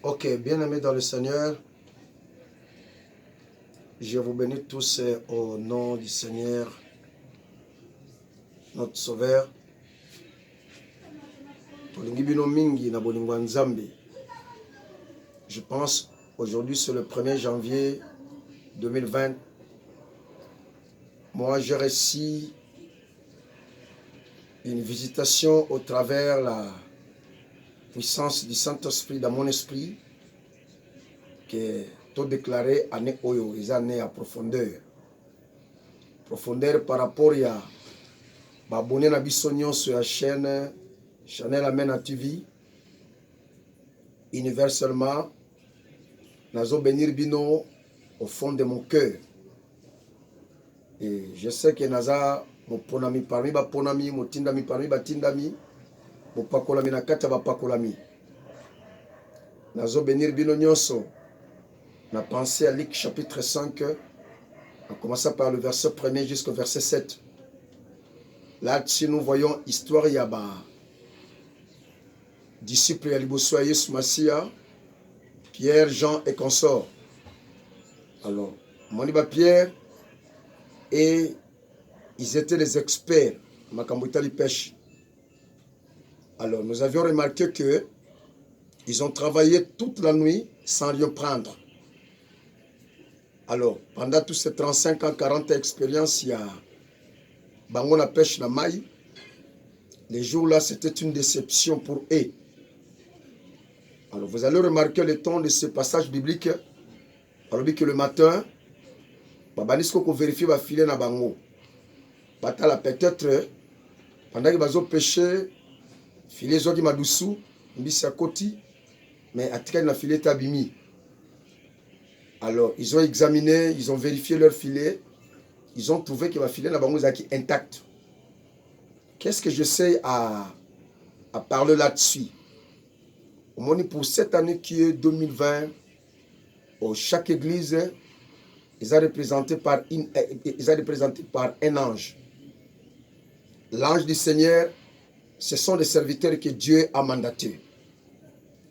Ok, bien-aimés dans le Seigneur, je vous bénis tous au nom du Seigneur, notre Sauveur. Je pense aujourd'hui c'est le 1er janvier 2020. Moi j'ai reçu une visitation au travers la puissance du Saint-Esprit dans mon esprit que tout déclaré année oyo les années à profondeur par rapport à abonné na biso sur la chaîne Chanel Amena TV universellement nazo bénir bino au fond de mon cœur et je sais que naza moponami parmi ba ponami motindami parmi ba tindami mopakolami na kati ba pakolami nazo bénir bino nyonso. On a pensé à Luc chapitre 5, en commençant par le verset 1er jusqu'au verset 7. Là-dessus, nous voyons l'histoire Yaba, disciples Yaliboso Yesu Massia, Pierre, Jean et consorts. Alors, Moniba Pierre, et ils étaient des experts en Makambouitali pêche. Alors, nous avions remarqué que ils ont travaillé toute la nuit sans rien prendre. Alors, pendant tous ces 35 ans, 40 ans d'expérience, il y a Bango la pêche la maille. Les jours-là, c'était une déception pour eux. Alors, vous allez remarquer le ton de ce passage biblique. Alors, que le matin, Babanisko ko vérifie va filer na bango. Batala peut-être pendant que bazo pêcher, filer zoki madoussou, mbisi à côté, mais atika na filet tabimi. Alors, ils ont examiné, ils ont vérifié leur filet. Ils ont trouvé que le filet est intact. Qu'est-ce que j'essaie à parler là-dessus? Pour cette année qui est 2020, chaque église est représentée par un ange. L'ange du Seigneur, ce sont des serviteurs que Dieu a mandatés.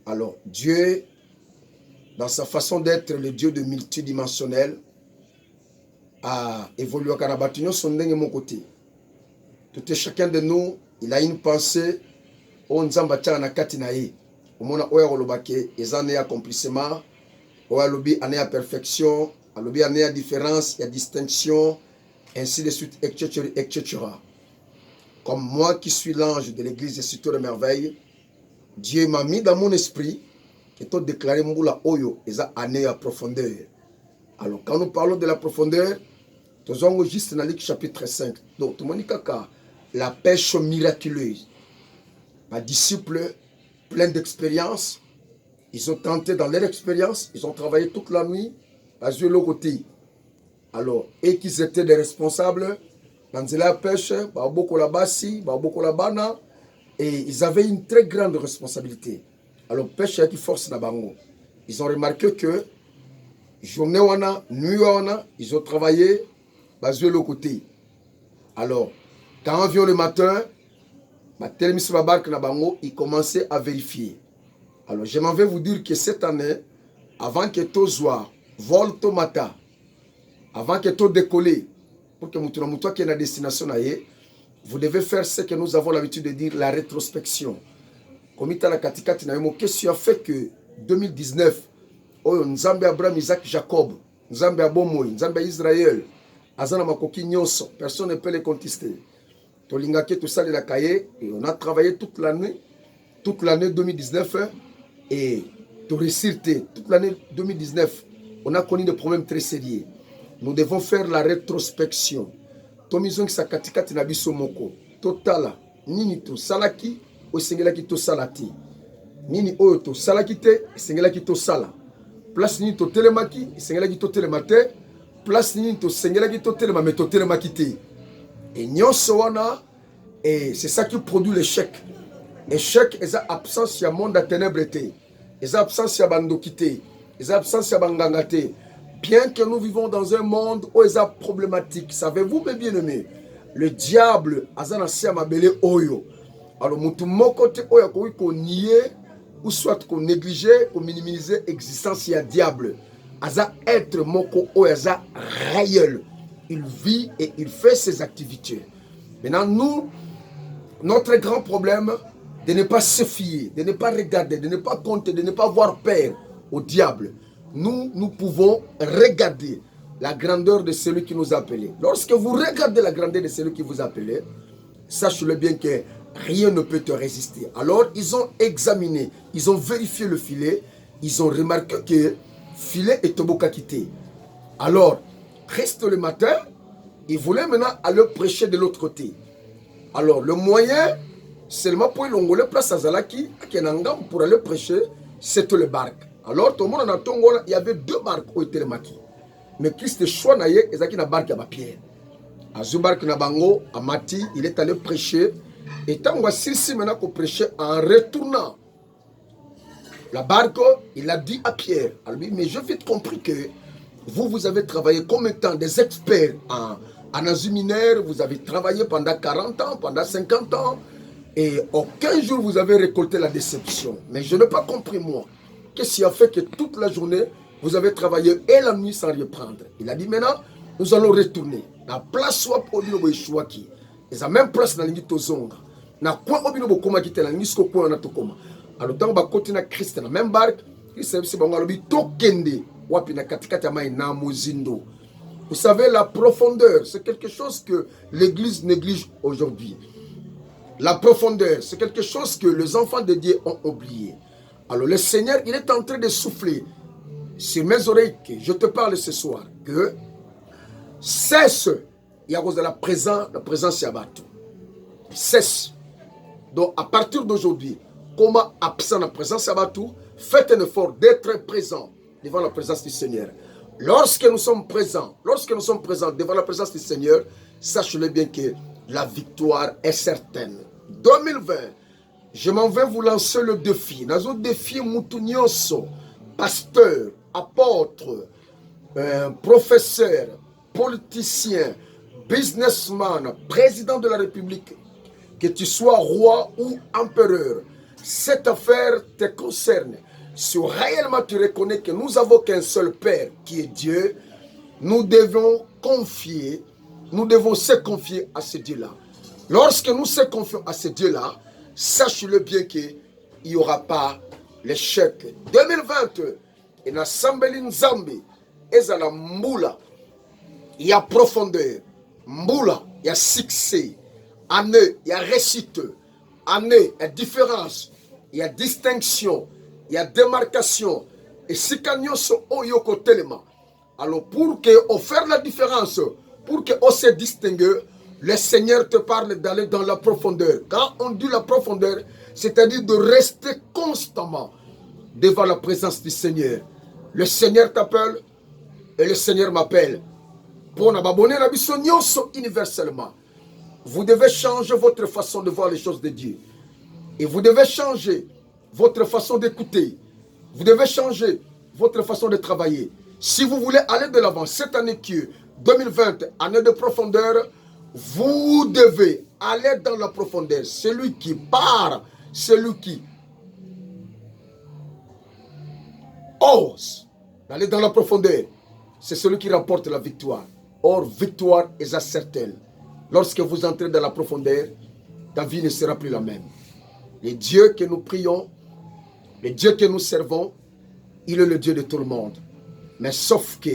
Alors, Dieu, dans sa façon d'être le Dieu de multidimensionnel, a évolué à Karabatignon, son dingue mon côté. Tout et chacun de nous, il a une pensée, on zambata na katinae. Au mona oya olobake, les années accomplissement, oya lobi année à perfection, a lobi année à différence, il y a distinction, ainsi de suite, etc., etc. Comme moi qui suis l'ange de l'église des Cités de Merveille, Dieu m'a mis dans mon esprit et tout déclaré Moula Oyo et ça année à profondeur. Alors quand nous parlons de la profondeur, nous avons juste dans Luc chapitre 5. Donc tout le monde dit la pêche miraculeuse. Ma disciple plein d'expérience, ils ont tenté dans leur expérience, ils ont travaillé toute la nuit à jouer le côté. Alors, et qu'ils étaient des responsables dans la pêche, beaucoup la bassi, beaucoup la bana, et ils avaient une très grande responsabilité. Alors, pêche qui force na bango. Ils ont remarqué que journée wana, nuit wana, ils ont travaillé basé le côté. Alors, quand on vient le matin, ils commençaient à vérifier. Alors, je m'en vais vous dire que cette année, avant que tout soit vol tomata, avant que tout décolle, pour que vous qui est la destination, vous devez faire ce que nous avons l'habitude de dire, la rétrospection. Comme il la katikati na yomo, qu'est-ce qui a fait que 2019, Nzambe Abraham, Isaac, Jacob, Nzambe Abomoy, Nzambe Israël, Azana Makoki Nyonso, personne ne peut les contester. Tolingake tout ça de la cahier, et on a travaillé toute l'année 2019, et tout récité, toute l'année 2019, on a connu des problèmes très sérieux. Nous devons faire la rétrospection. Tomizon ki sakatikati na biso moko, totala, nini to salaki, o sengelaki to salati. Nini oyo to salaki te, sengelaki to sala. Place nini to telemaki, sengelaki to telemate. Place nini to sengelaki to telema, mais to telemaki te. Et nyonso wana, et c'est ça qui produit l'échec. Échec, c'est absence ya monde à ténèbres te. C'est absence ya bandokite. C'est absence ya bangangate. Bien que nous vivons dans un monde où il y a problématique, savez-vous, mes bien-aimés, le diable a un ancien mabele oyo. Alors, mutu moko te oya ko nié ou soit qu'on négligeait, qu'on minimisait l'existence du diable. Aza être moko o aza réel. Il vit et il fait ses activités. Maintenant, nous, notre grand problème, de ne pas se fier, de ne pas regarder, de ne pas compter, de ne pas avoir peur au diable. Nous pouvons regarder la grandeur de celui qui nous a appelés. Lorsque vous regardez la grandeur de celui qui vous a appelé, sachez-le bien que rien ne peut te résister. Alors, ils ont examiné, ils ont vérifié le filet, ils ont remarqué que le filet est au quitté. Alors, reste le matin, ils voulaient maintenant aller prêcher de l'autre côté. Alors, le moyen, seulement pour l'ongolais place à Zalaki, pour aller prêcher, c'était le barque. Alors, tout le monde en a tongo, il y avait 2 barques au Telemaki. Mais Christ choix naye, ezaki na barque à Pierre. Azubark Nabango, à Mati, il est allé prêcher. Et tant que maintenant qu'on prêchait en retournant la barque, il a dit à Pierre, à lui, mais je vais te compris que vous avez travaillé comme étant des experts en azuminaire, vous avez travaillé pendant 40 ans, pendant 50 ans, et aucun jour vous avez récolté la déception. Mais je n'ai pas compris, moi, qu'est-ce qui a fait que toute la journée, vous avez travaillé et la nuit sans rien prendre. Il a dit maintenant, nous allons retourner. La place soit pour nous qui et la même place dans l'ingito tozonga. Na quoi obino bokoma qui la nisko quoi na tokoma. Alors tant ba côté na Christ na même barque, Christ c'est bon alobi tokende wapi na katikata mai na mozindo. Vous savez la profondeur, c'est quelque chose que l'église néglige aujourd'hui. La profondeur, c'est quelque chose que les enfants de Dieu ont oublié. Alors le Seigneur, il est en train de souffler sur mes oreilles que je te parle ce soir que cesse, il y a cause de la présence Yabatou. Cesse. Donc à partir d'aujourd'hui, comment absent la présence Yabatou, faites un effort d'être présent devant la présence du Seigneur. Lorsque nous sommes présents devant la présence du Seigneur, sachez-le bien que la victoire est certaine. 2020, je m'en vais vous lancer le défi. Nous avons défi Moutounioso, pasteur, apôtre, professeur, politicien, businessman, président de la République, que tu sois roi ou empereur, cette affaire te concerne. Si réellement tu reconnais que nous n'avons qu'un seul Père qui est Dieu, nous devons se confier à ce Dieu-là. Lorsque nous se confions à ce Dieu-là, sachez-le bien qu'il n'y aura pas l'échec. 2020, et na Sambeli Nzambe, ezala mbula, il y a profondeur, mbula, il y a succès, année, il y a réussite, année, il y a différence, il y a distinction, il y a démarcation, et si kanyoso oyoko telema. Alors pour qu'on fasse la différence, pour qu'on se distingue, le Seigneur te parle d'aller dans la profondeur. Quand on dit la profondeur, c'est-à-dire de rester constamment devant la présence du Seigneur. Le Seigneur t'appelle et le Seigneur m'appelle. Pour n'abonner la mission universellement, vous devez changer votre façon de voir les choses de Dieu. Et vous devez changer votre façon d'écouter. Vous devez changer votre façon de travailler. Si vous voulez aller de l'avant, cette année qui est 2020, année de profondeur, vous devez aller dans la profondeur. Celui qui part, celui qui ose d'aller dans la profondeur, c'est celui qui remporte la victoire. Or, victoire est certaine. Lorsque vous entrez dans la profondeur, ta vie ne sera plus la même. Le Dieu que nous prions, le Dieu que nous servons, il est le Dieu de tout le monde. Mais sauf que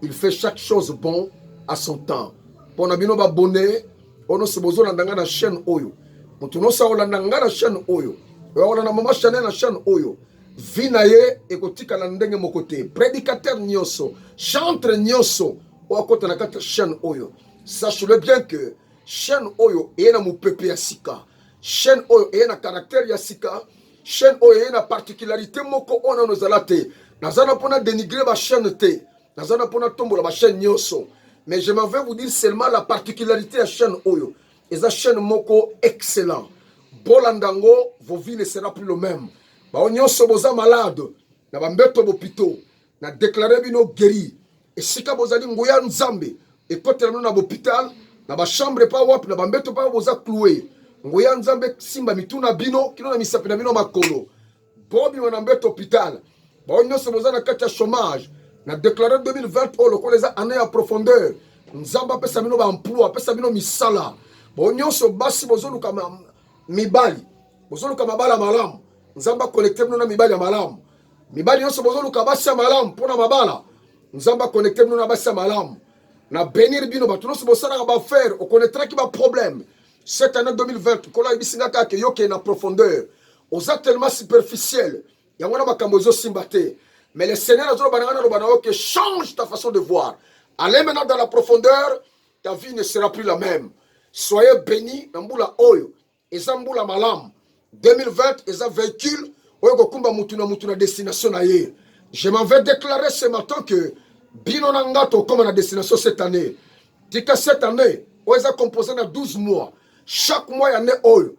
il fait chaque chose bon à son temps. Pour nous abonner, on se besoin dans la chaîne Oyo. Pour nous savoir dans la chaîne Oyo. On a maman chaîne Oyo. Vinaye ekotika na ndenge mokote. Prédicateur nyoso, chantre nyoso. O côté na quatre chaîne Oyo. Sachez-le bien que chaîne Oyo est na mupepe ya sika. Chaîne Oyo est na caractère ya sika. Chaîne Oyo est na particularité moko ona nozalate. Nazana pona dénigrer ba chaîne te. Nazana pona tombola ba chaîne nyoso. Mais je m'en vais vous dire seulement la particularité de la chaîne Oyo. Et la chaîne Moko excellent. Bolandango, vos vies ne seront plus le même. Ba onyo soboza malade. Na bambeto bopito. Na déclaré bino guéri. Et si ka bozali ngoya nzambe. Et quand elle na l'hôpital, na ba chambre pa wap, na bambeto pa boza cloué. Ngoya nzambe simba mituna bino, kino na misapi na bino makolo. bobi manambet hôpital ba nyonso boza na kati ya chômage na déclaré 2020 o lokola eza année ya profondeur nzambe apesa bino baemploi apesa bino misala ba nyonso basi bozoluka mibali bozoluka mabala malamu nzambe connecté bino na mibali ya malamu mibali nyonso bozoluka basi ya malamu mpona mabala nzambe connecté bino na basi ya malamu na bénir bino bato nyonso bosalaka baaffaire okonetraki baproblème cette année 2020 kola yebisinga kaka yoke na profondeur oza tellement superficiel yango na makambo ezosimba te mais le Seigneur azoloba na nga na loba na yo que change ta façon de voir allez maintenant dans la profondeur ta vie ne sera plus la même soyez bénis na mbula oyo eza mbula malamu 2020 eza véhicule oyo kokumba mutu na destination na ye je m'en vais déclarer ce matin que bino na nga tokoma na destination cette année tika cette année oyo eza composé na 12 mois chaque mois ya année oyo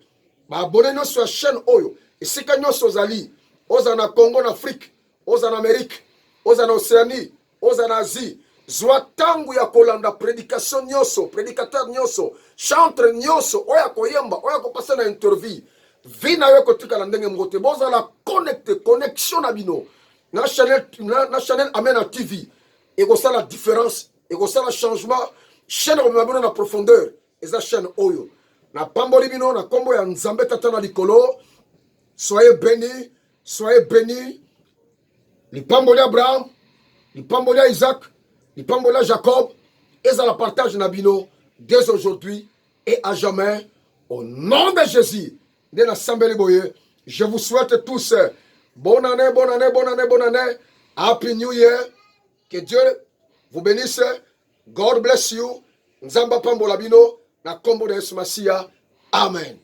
baabone nyonso ya chaîne oyo esika nyonso ozali oza na Congo na Afrique oza na Amérique oza na Océanie oza na Asie zwa tangu ya kolanda prédication nyonso prédicateur nyonso chantre nyonso oyo akoyemba oyo akopasa na interview vi na yo ekotikala ndenge moko te bozala connecté connexion na bino na channel Amena TV ekosala différence ekosala changement chaîne komema bino na profondeur eza chaîne oyo na pamboli bino na kombo ya nzambe tata na likolo soyez bénis soyez bénis lipamboli Abraham lipamboli Isaac lipamboli Jacob ezala partage na bino dès aujourd'hui et à jamais au nom de Jésus nde na sambeli boye je vous souhaite tous bonne année bonne année bonne année bonne année happy new year que Dieu vous bénisse God bless you nzamba pambola bino na kombo de Yesu Masia amen.